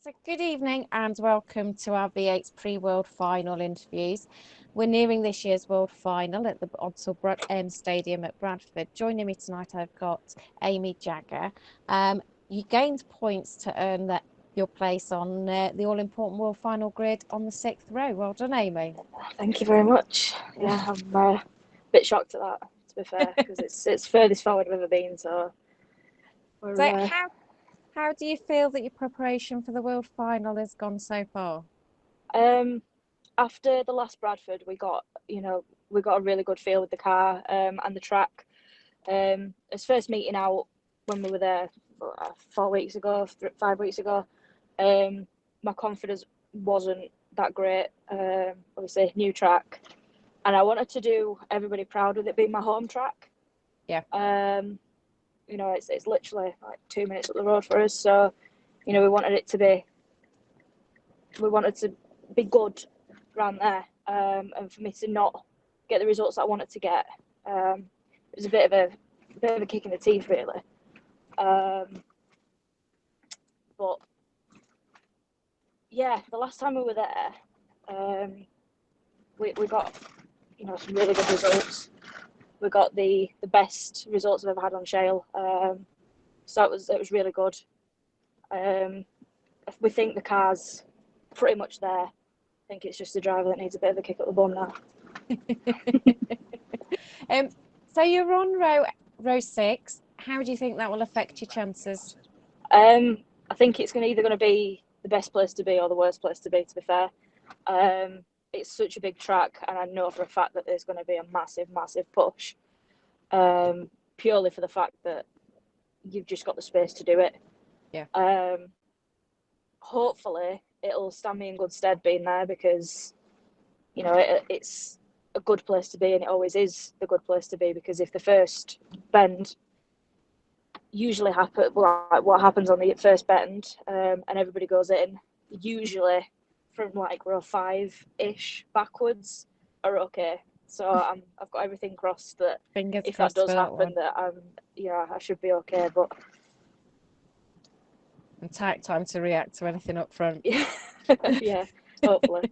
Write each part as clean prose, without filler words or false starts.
So good evening and welcome to our V8's pre-World Final interviews. We're nearing this year's World Final at the Stadium at Bradford. Joining me tonight, I've got Amy Jagger. You gained points to earn your place on the all-important World Final grid on the 6th row. Well done, Amy. Thank you very much. Yeah, I'm a bit shocked at that, to be fair, because it's furthest forward I've ever been. So how do you feel that your preparation for the World Final has gone so far? After the last Bradford, we got a really good feel with the car and the track. As first meeting out when we were there 4 weeks ago, 5 weeks ago, my confidence wasn't that great. Obviously, new track, and I wanted to do everybody proud with it being my home track. Yeah. It's literally like 2 minutes up the road for us, so we wanted to be good around there, and for me to not get the results that I wanted to get, it was a bit of a kick in the teeth, really. But yeah, the last time we were there, we got some really good results. We got the best results I've ever had on shale, so it was really good. We think the car's pretty much there. I think it's just the driver that needs a bit of a kick up the bum now. So you're on row 6. How do you think that will affect your chances? I think it's either going to be the best place to be or the worst place to be fair. It's such a big track, and I know for a fact that there's going to be a massive push, purely for the fact that you've just got the space to do it. Yeah. Hopefully it'll stand me in good stead being there, because it's a good place to be, and it always is the good place to be, because if the first bend usually what happens on the first bend, and everybody goes in, usually from like row 5-ish backwards are okay. So I've got everything crossed that Fingers if crossed that does for happen, that I should be okay. But and take time to react to anything up front. Yeah, hopefully.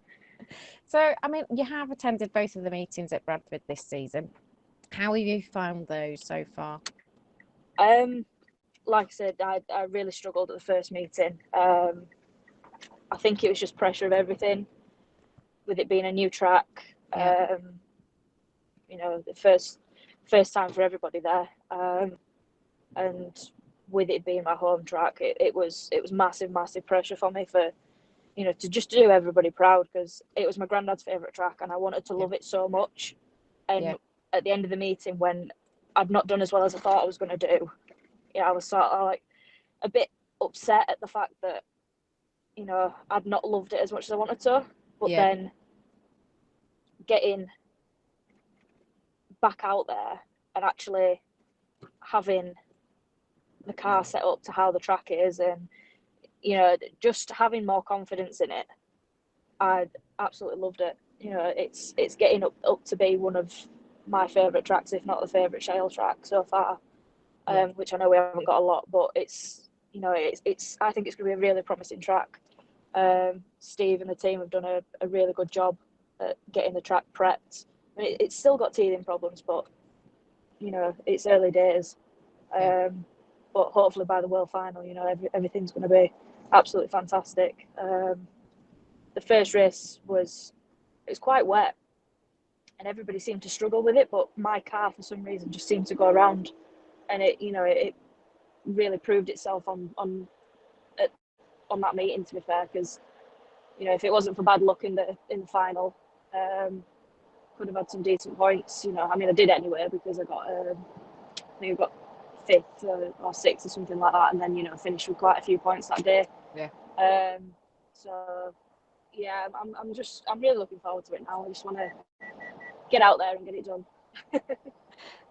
So, I mean, you have attended both of the meetings at Bradford this season. How have you found those so far? Like I said, I really struggled at the first meeting. I think it was just pressure of everything, with it being a new track. Yeah. The first time for everybody there, and with it being my home track, it was massive pressure for me for to just do everybody proud, because it was my granddad's favourite track and I wanted to love it so much. And at the end of the meeting, when I'd not done as well as I thought I was going to do, I was sort of like a bit upset at the fact that I'd not loved it as much as I wanted to. But then getting back out there and actually having the car set up to how the track is, and just having more confidence in it, I absolutely loved it. It's getting up to be one of my favourite tracks, if not the favourite shale track so far. Which I know we haven't got a lot, but it's I think it's going to be a really promising track. Steve and the team have done a really good job at getting the track prepped. I mean, it's still got teething problems, but it's early days. But hopefully by the World Final, everything's going to be absolutely fantastic. The first race was quite wet, and everybody seemed to struggle with it, but my car for some reason just seemed to go around, and it really proved itself on that meeting, to be fair, because if it wasn't for bad luck in the final, could have had some decent points. I mean, I did anyway, because I think I got 5th or 6th or something like that, and then finished with quite a few points that day. So yeah, I'm really looking forward to it now. I just want to get out there and get it done.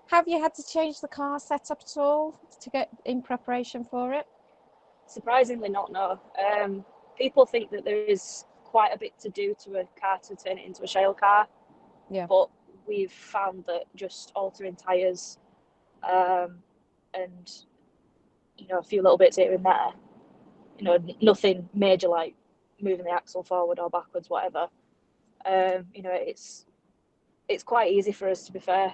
Have you had to change the car setup at all to get in preparation for it? Surprisingly not, no. People think that there is quite a bit to do to a car to turn it into a shale car. But we've found that just altering tyres, and a few little bits here and there, nothing major like moving the axle forward or backwards, whatever. It's quite easy for us, to be fair.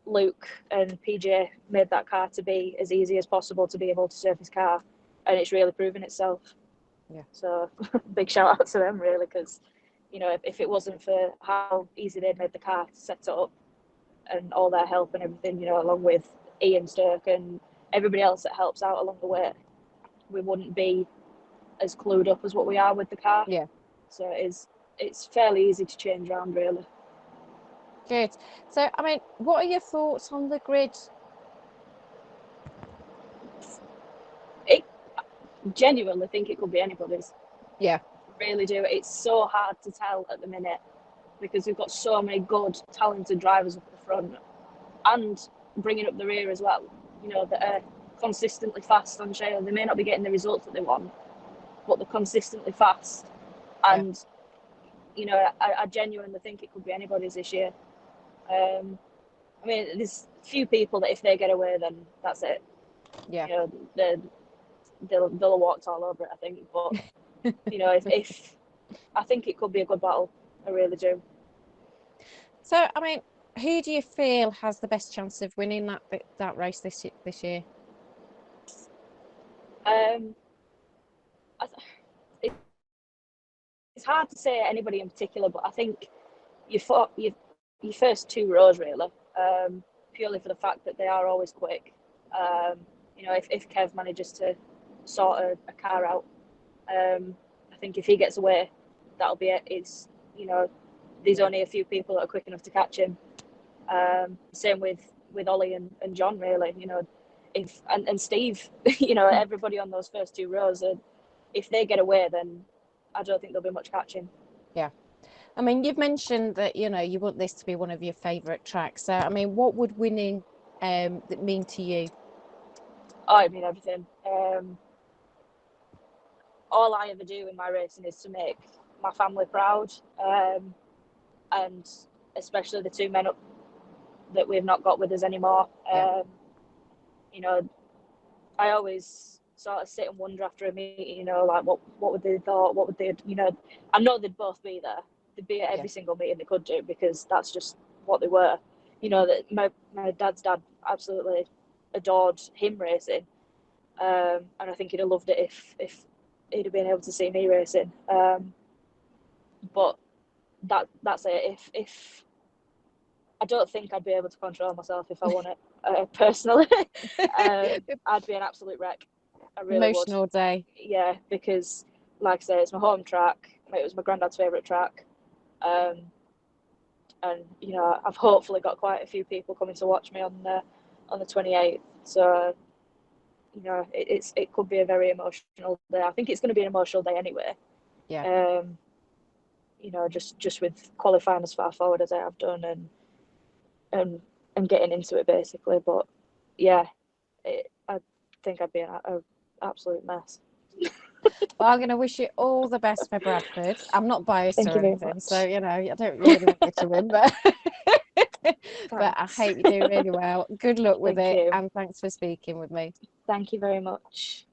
Luke and PJ made that car to be as easy as possible to be able to surface car, and it's really proven itself. Yeah. So big shout out to them, really, because if it wasn't for how easy they'd made the car to set up and all their help and everything, along with Ian Sturck and everybody else that helps out along the way, we wouldn't be as clued up as what we are with the car. Yeah. So it's fairly easy to change around, really. Good. So, I mean, what are your thoughts on the grid? I genuinely think it could be anybody's. Yeah. Really do. It's so hard to tell at the minute because we've got so many good, talented drivers up at the front and bringing up the rear as well, that are consistently fast on shale. They may not be getting the results that they want, but they're consistently fast. And, I genuinely think it could be anybody's this year. I mean, there's few people that if they get away, then that's it. Yeah. They'll have walked all over it, I think. But, if I think it could be a good battle. I really do. So, I mean, who do you feel has the best chance of winning that race this year? It's hard to say anybody in particular, but I think your first two rows really, purely for the fact that they are always quick. If Kev manages to sort a car out, I think if he gets away, that'll be it. It's there's only a few people that are quick enough to catch him. Same with Ollie and John, really. And Steve, everybody on those first two rows, if they get away, then I don't think there'll be much catching. Yeah. I mean, you've mentioned that, you want this to be one of your favourite tracks. So, I mean, what would winning mean to you? Oh, I mean everything. All I ever do in my racing is to make my family proud, and especially the two men up that we've not got with us anymore. Yeah. I always sort of sit and wonder after a meeting, like what would they thought, what would they, I know they'd both be there. They'd be at every single meeting they could do because that's just what they were. That my dad's dad absolutely adored him racing, and I think he'd have loved it if he'd have been able to see me racing. But that's it. If I don't think I'd be able to control myself if I won it personally. I'd be an absolute wreck. I really Emotional would. day. Yeah, because like I say, it's my home track. It was my granddad's favourite track. And I've hopefully got quite a few people coming to watch me on the 28th. So it could be a very emotional day. I think it's going to be an emotional day anyway. Yeah. Just with qualifying as far forward as I have done and getting into it basically. But yeah, I think I'd be an absolute mess. Well, I'm going to wish you all the best for Bradford. I'm not biased Thank or you very anything, much. so I don't really want you to win, but but I hope you do really well. Good luck with Thank it, you. and thanks for speaking with me. Thank you very much.